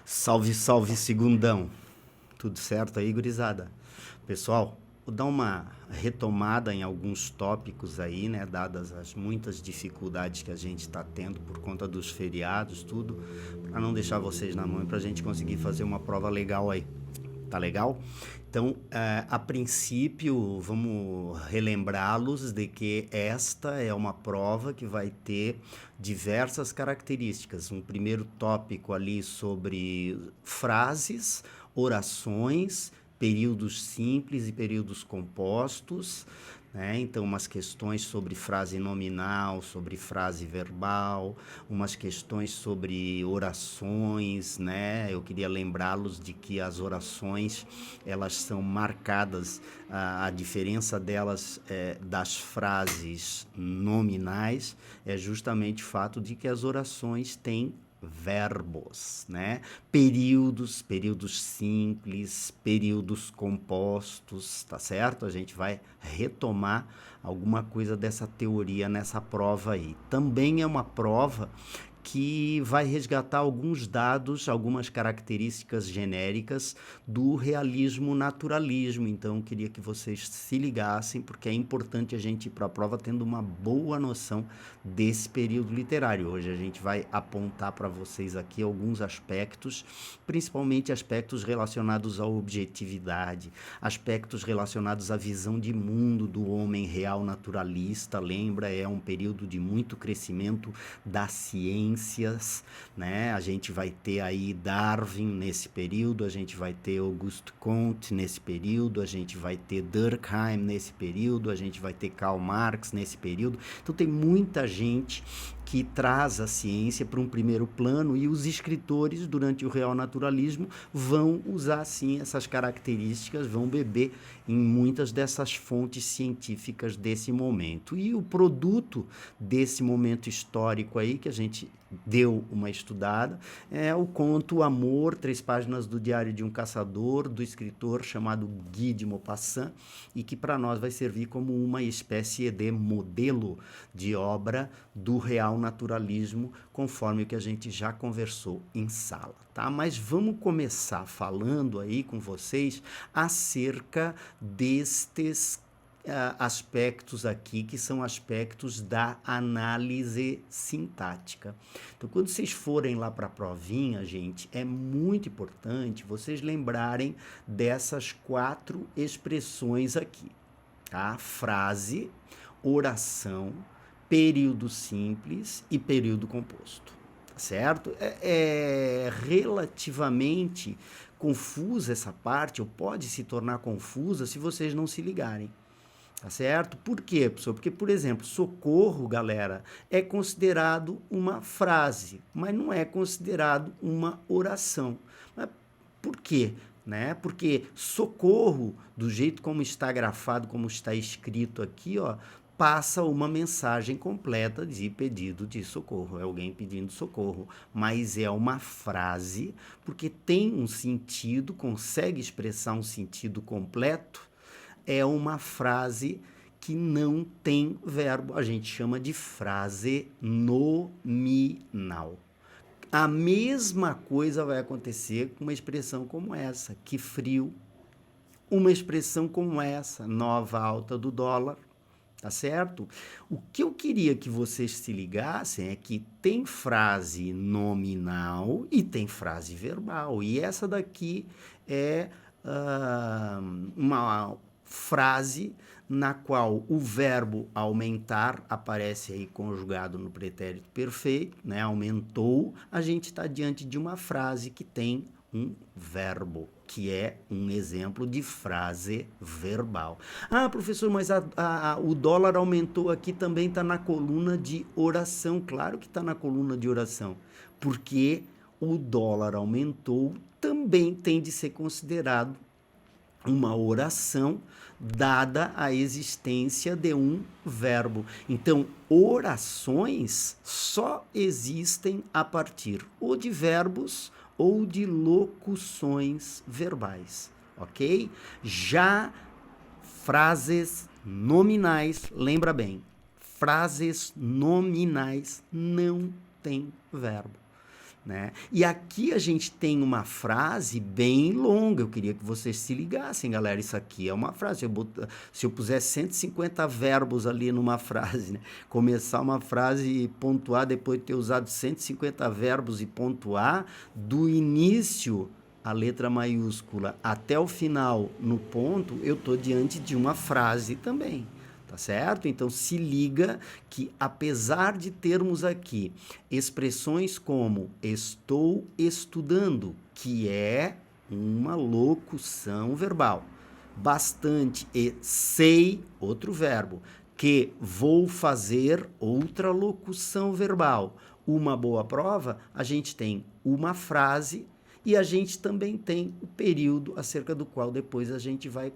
Salve, salve, segundão. Tudo certo aí, gurizada? Pessoal, vou dar uma retomada em alguns tópicos aí, né? Dadas as muitas dificuldades que a gente está tendo por conta dos feriados, tudo, para não deixar vocês na mão e para a gente conseguir fazer uma prova legal aí. Tá legal? Então, a princípio, vamos relembrá-los de que esta é uma prova que vai ter diversas características. Um primeiro tópico ali sobre frases, orações, períodos simples e períodos compostos, né? Então, umas questões sobre frase nominal, sobre frase verbal, umas questões sobre orações, né? Eu queria lembrá-los de que as orações, elas são marcadas, a diferença delas das frases nominais é justamente o fato de que as orações têm verbos, né? Períodos simples, períodos compostos, tá certo? A gente vai retomar alguma coisa dessa teoria nessa prova aí. Também é uma prova que vai resgatar alguns dados, algumas características genéricas do realismo naturalismo. Então, queria que vocês se ligassem, porque é importante a gente ir para a prova tendo uma boa noção desse período literário. Hoje a gente vai apontar para vocês aqui alguns aspectos, principalmente aspectos relacionados à objetividade, aspectos relacionados à visão de mundo do homem real naturalista. Lembra, é um período de muito crescimento da ciência, né? A gente vai ter aí Darwin nesse período, a gente vai ter Auguste Comte nesse período, a gente vai ter Durkheim nesse período, a gente vai ter Karl Marx nesse período. Então tem muita gente que traz a ciência para um primeiro plano, e os escritores, durante o real naturalismo, vão usar, sim, essas características, vão beber em muitas dessas fontes científicas desse momento. E o produto desse momento histórico aí, que a gente deu uma estudada, é o conto Amor, 3 páginas do Diário de um Caçador, do escritor chamado Guy de Maupassant, e que para nós vai servir como uma espécie de modelo de obra do real naturalismo, conforme o que a gente já conversou em sala, tá? Mas vamos começar falando aí com vocês acerca destes aspectos aqui, que são aspectos da análise sintática. Então, quando vocês forem lá para a provinha, gente, é muito importante vocês lembrarem dessas 4 expressões aqui, tá? Frase, oração, período simples e período composto, certo? É relativamente confusa essa parte, ou pode se tornar confusa se vocês não se ligarem. Tá certo? Por quê, professor? Porque, por exemplo, socorro, galera, é considerado uma frase, mas não é considerado uma oração. Mas por quê? Né? Porque socorro, do jeito como está grafado, como está escrito aqui, ó, passa uma mensagem completa de pedido de socorro, é alguém pedindo socorro, mas é uma frase, porque tem um sentido, consegue expressar um sentido completo. É uma frase que não tem verbo, a gente chama de frase nominal. A mesma coisa vai acontecer com uma expressão como essa, que frio, uma expressão como essa, nova alta do dólar, tá certo? O que eu queria que vocês se ligassem é que tem frase nominal e tem frase verbal, e essa daqui é uma frase na qual o verbo aumentar aparece aí conjugado no pretérito perfeito, né? Aumentou, a gente está diante de uma frase que tem um verbo, que é um exemplo de frase verbal. Ah, professor, mas o dólar aumentou aqui, também está na coluna de oração. Claro que está na coluna de oração, porque o dólar aumentou também tem de ser considerado uma oração, dada a existência de um verbo. Então, orações só existem a partir ou de verbos ou de locuções verbais, ok? Já frases nominais, lembra bem, frases nominais não têm verbo. né? E aqui a gente tem uma frase bem longa. Eu queria que vocês se ligassem, galera. Isso aqui é uma frase. Se eu puser 150 verbos ali numa frase, né? Começar uma frase e pontuar depois de ter usado 150 verbos e pontuar, do início, a letra maiúscula, até o final, no ponto, eu estou diante de uma frase também. Tá certo? Então se liga que, apesar de termos aqui expressões como estou estudando, que é uma locução verbal, bastante e sei, outro verbo, que vou fazer, outra locução verbal, uma boa prova, a gente tem uma frase e a gente também tem o período acerca do qual depois a gente vai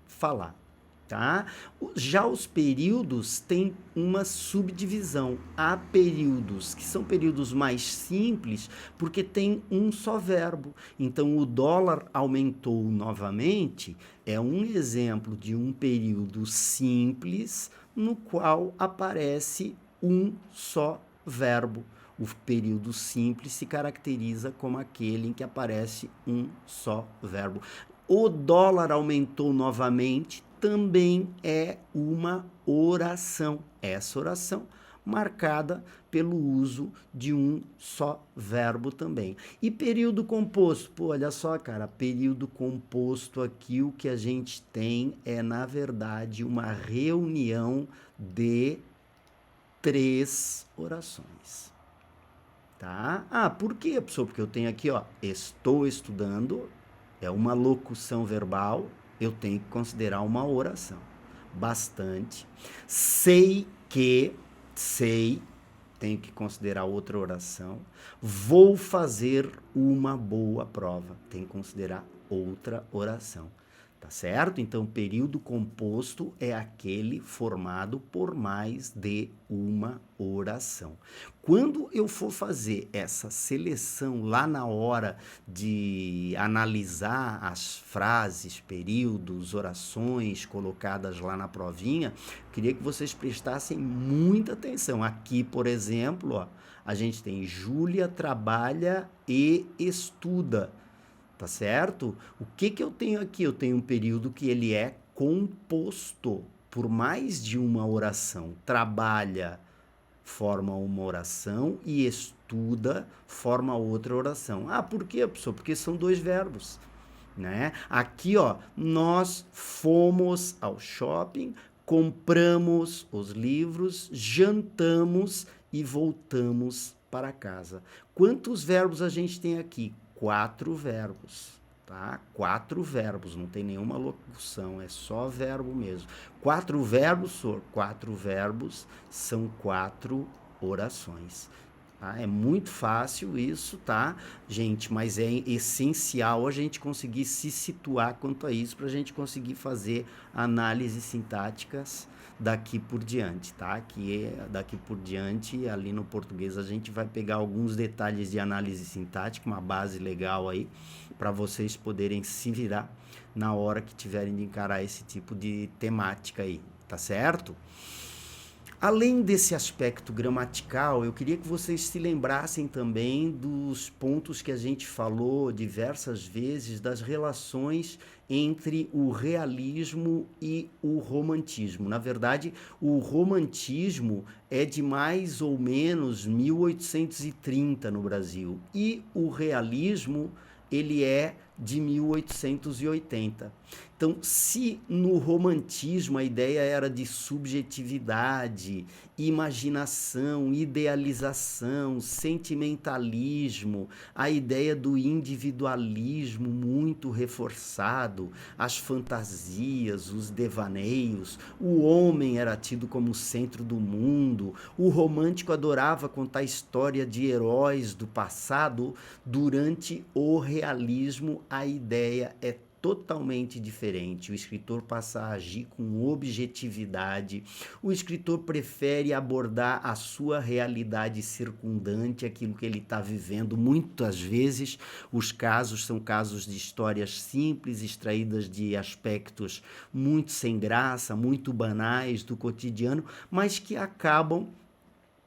falar. Tá? Já os períodos têm uma subdivisão. Há períodos que são períodos mais simples porque tem um só verbo. Então, o dólar aumentou novamente é um exemplo de um período simples no qual aparece um só verbo. O período simples se caracteriza como aquele em que aparece um só verbo. O dólar aumentou novamente também é uma oração. Essa oração marcada pelo uso de um só verbo também. E período composto? Pô, olha só, cara, período composto aqui o que a gente tem é, na verdade, uma reunião de 3 orações. Tá? Ah, por quê, professor? Porque eu tenho aqui, ó, estou estudando, é uma locução verbal, eu tenho que considerar uma oração. Bastante. Sei, tenho que considerar outra oração. Vou fazer uma boa prova, tenho que considerar outra oração. Tá certo? Então, período composto é aquele formado por mais de uma oração. Quando eu for fazer essa seleção lá na hora de analisar as frases, períodos, orações colocadas lá na provinha, queria que vocês prestassem muita atenção. Aqui, por exemplo, ó, a gente tem Júlia trabalha e estuda. Tá certo? O que eu tenho aqui? Eu tenho um período que ele é composto por mais de uma oração. Trabalha, forma uma oração e estuda, forma outra oração. Ah, por quê, professor? Porque são 2 verbos. Né? Aqui, ó, nós fomos ao shopping, compramos os livros, jantamos e voltamos para casa. Quantos verbos a gente tem aqui? 4 verbos, tá? 4 verbos, não tem nenhuma locução, é só verbo mesmo. 4 verbos, senhor, 4 verbos são 4 orações. Tá? É muito fácil isso, tá, gente? Mas é essencial a gente conseguir se situar quanto a isso para a gente conseguir fazer análises sintáticas daqui por diante, tá? Que daqui por diante, ali no português, a gente vai pegar alguns detalhes de análise sintática, uma base legal aí, para vocês poderem se virar na hora que tiverem de encarar esse tipo de temática aí, tá certo? Além desse aspecto gramatical, eu queria que vocês se lembrassem também dos pontos que a gente falou diversas vezes das relações entre o realismo e o romantismo. Na verdade, o romantismo é de mais ou menos 1830 no Brasil e o realismo ele é de 1880. Então, se no romantismo a ideia era de subjetividade, imaginação, idealização, sentimentalismo, a ideia do individualismo muito reforçado, as fantasias, os devaneios, o homem era tido como o centro do mundo, o romântico adorava contar história de heróis do passado, durante o realismo a ideia é totalmente diferente. O escritor passa a agir com objetividade. O escritor prefere abordar a sua realidade circundante, aquilo que ele está vivendo. Muitas vezes os casos são casos de histórias simples, extraídas de aspectos muito sem graça, muito banais do cotidiano, mas que acabam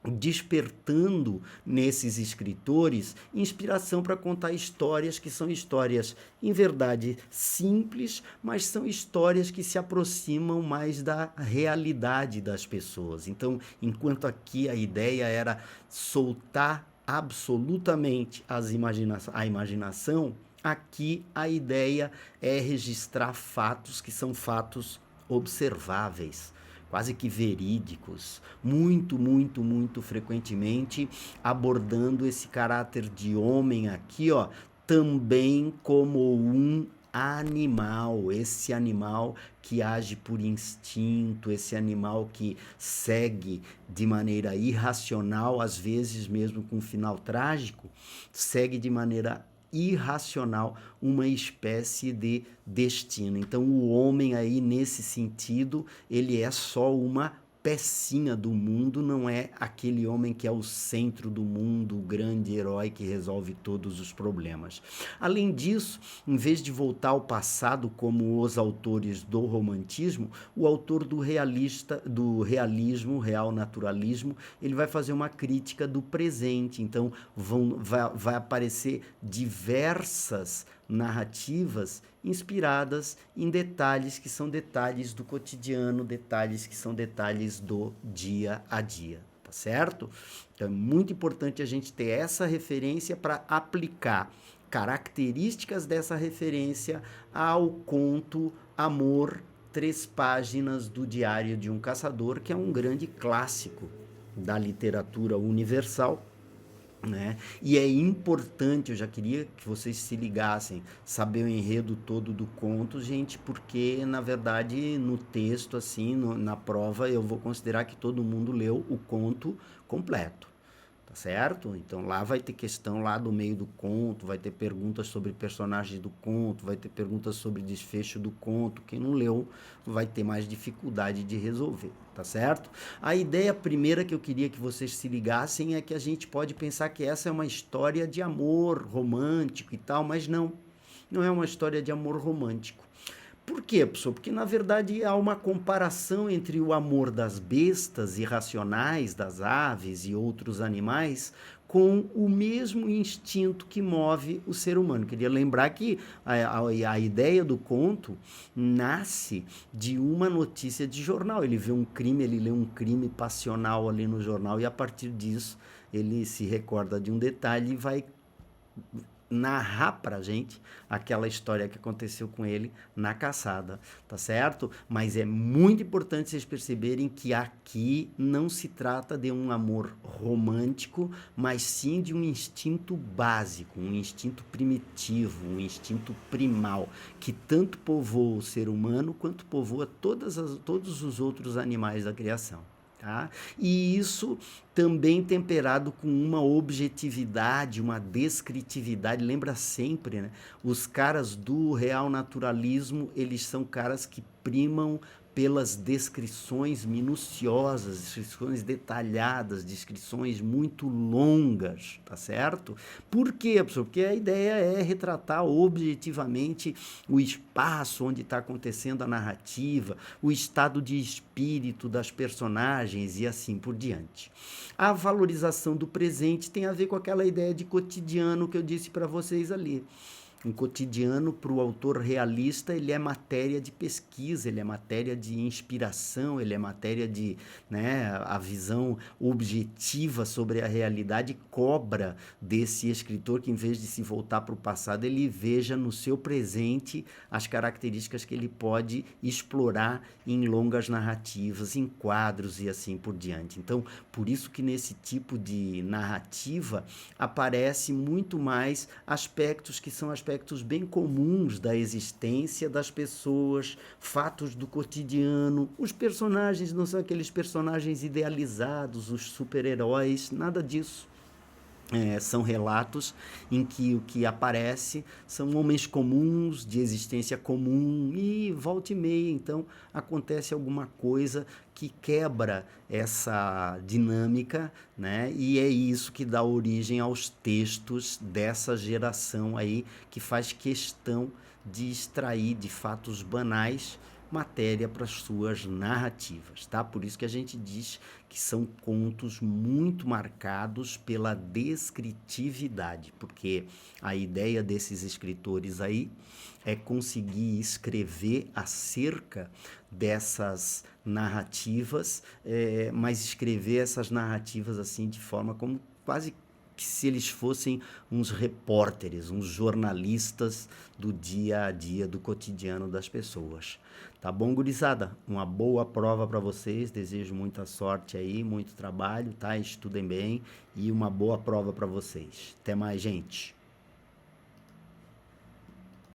despertando nesses escritores inspiração para contar histórias que são histórias, em verdade, simples, mas são histórias que se aproximam mais da realidade das pessoas. Então, enquanto aqui a ideia era soltar absolutamente a imaginação, aqui a ideia é registrar fatos que são fatos observáveis, quase que verídicos, muito frequentemente abordando esse caráter de homem aqui, ó, também como um animal, esse animal que age por instinto, esse animal que segue de maneira irracional, às vezes mesmo com um final trágico, segue de maneira irracional uma espécie de destino. Então o homem aí nesse sentido, ele é só uma pecinha do mundo, não é aquele homem que é o centro do mundo, o grande herói que resolve todos os problemas. Além disso, em vez de voltar ao passado como os autores do romantismo, o autor do realismo, real naturalismo, ele vai fazer uma crítica do presente. Então vai aparecer diversas narrativas inspiradas em detalhes que são detalhes do cotidiano, detalhes que são detalhes do dia a dia, tá certo? Então é muito importante a gente ter essa referência para aplicar características dessa referência ao conto Amor, 3 páginas do Diário de um Caçador, que é um grande clássico da literatura universal, né? E é importante, eu já queria que vocês se ligassem, saber o enredo todo do conto, gente, porque na verdade no texto, assim, na prova, eu vou considerar que todo mundo leu o conto completo. Tá certo? Então lá vai ter questão lá do meio do conto, vai ter perguntas sobre personagens do conto, vai ter perguntas sobre desfecho do conto. Quem não leu vai ter mais dificuldade de resolver, tá certo? A ideia primeira que eu queria que vocês se ligassem é que a gente pode pensar que essa é uma história de amor romântico e tal, mas não é uma história de amor romântico. Por quê, professor? Porque, na verdade, há uma comparação entre o amor das bestas irracionais, das aves e outros animais, com o mesmo instinto que move o ser humano. Queria lembrar que a ideia do conto nasce de uma notícia de jornal. Ele vê um crime, ele lê um crime passional ali no jornal e, a partir disso, ele se recorda de um detalhe e vai narrar pra gente aquela história que aconteceu com ele na caçada, tá certo? Mas é muito importante vocês perceberem que aqui não se trata de um amor romântico, mas sim de um instinto básico, um instinto primitivo, um instinto primal, que tanto povoa o ser humano quanto povoa todos os outros animais da criação. Tá? E isso também temperado com uma objetividade, uma descritividade. Lembra sempre, né? Os caras do real naturalismo, eles são caras que primam pelas descrições minuciosas, descrições detalhadas, descrições muito longas, tá certo? Por quê, professor? Porque a ideia é retratar objetivamente o espaço onde está acontecendo a narrativa, o estado de espírito das personagens e assim por diante. A valorização do presente tem a ver com aquela ideia de cotidiano que eu disse para vocês ali. Um cotidiano para o autor realista, ele é matéria de pesquisa, ele é matéria de inspiração, ele é matéria de, né, a visão objetiva sobre a realidade cobra desse escritor que, em vez de se voltar para o passado, ele veja no seu presente as características que ele pode explorar em longas narrativas, em quadros e assim por diante. Então, por isso que nesse tipo de narrativa aparece muito mais aspectos que são aspectos bem comuns da existência das pessoas, fatos do cotidiano. Os personagens não são aqueles personagens idealizados, os super-heróis, nada disso. São relatos em que o que aparece são homens comuns, de existência comum, e volta e meia, então, acontece alguma coisa que quebra essa dinâmica, né? E é isso que dá origem aos textos dessa geração aí, que faz questão de extrair de fatos banais matéria para as suas narrativas, tá? Por isso que a gente diz que são contos muito marcados pela descritividade, porque a ideia desses escritores aí é conseguir escrever acerca dessas narrativas, mas escrever essas narrativas assim de forma como quase que se eles fossem uns repórteres, uns jornalistas do dia a dia, do cotidiano das pessoas. Tá bom, gurizada? Uma boa prova para vocês. Desejo muita sorte aí, muito trabalho, tá? Estudem bem e uma boa prova para vocês. Até mais, gente.